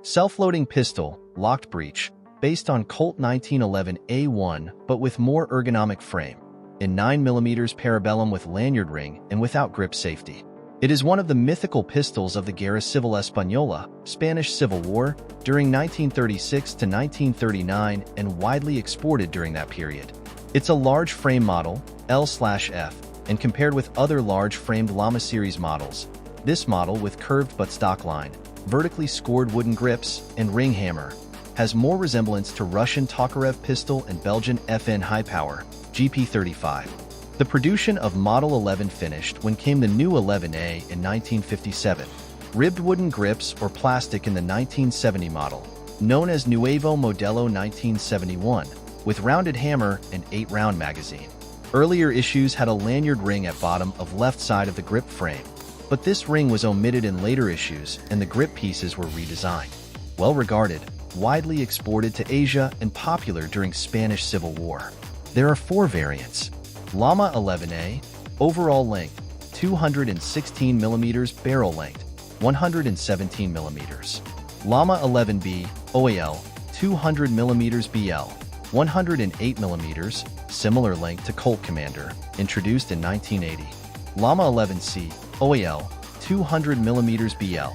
Self-loading pistol, locked breech, based on Colt 1911A1 but with more ergonomic frame, in 9mm Parabellum with lanyard ring and without grip safety. It is one of the mythical pistols of the Guerra Civil Española, Spanish Civil War, during 1936 to 1939 and widely exported during that period. It's a large frame model, L/F, and compared with other large-framed Llama series models, this model with curved buttstock line, vertically scored wooden grips, and ring hammer, has more resemblance to Russian Tokarev pistol and Belgian FN High Power, GP35. The production of Model 11 finished when came the new 11A in 1957. Ribbed wooden grips or plastic in the 1970 model, known as Nuevo Modelo 1971, with rounded hammer and 8-round magazine. Earlier issues had a lanyard ring at bottom of left side of the grip frame, but this ring was omitted in later issues and the grip pieces were redesigned. Well regarded, widely exported to Asia and popular during Spanish Civil War. There are 4 variants. Llama 11A, overall length, 216mm, barrel length, 117mm. Llama 11B, OAL, 200mm BL, 108mm, similar length to Colt Commander, introduced in 1980. Llama 11C, OAL, 200mm BL,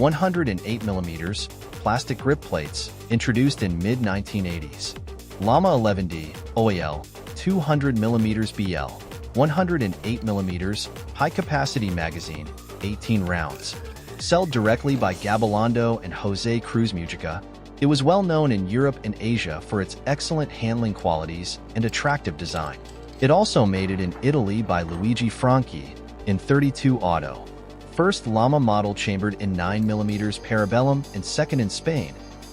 108mm, plastic grip plates, introduced in mid-1980s. Llama 11D, OAL, 200mm BL, 108mm, high-capacity magazine, 18 rounds. Sold directly by Gabilondo and Jose Cruz Mujica, it was well known in Europe and Asia for its excellent handling qualities and attractive design. It also made it in Italy by Luigi Franchi in 32 Auto. First Llama model chambered in 9mm Parabellum and second in Spain,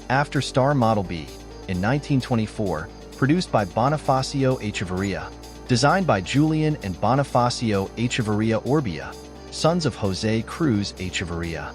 after Star Model B, in 1924, produced by Bonifacio Echeverria, designed by Julian and Bonifacio Echeverria Orbia, sons of Jose Cruz Echeverria.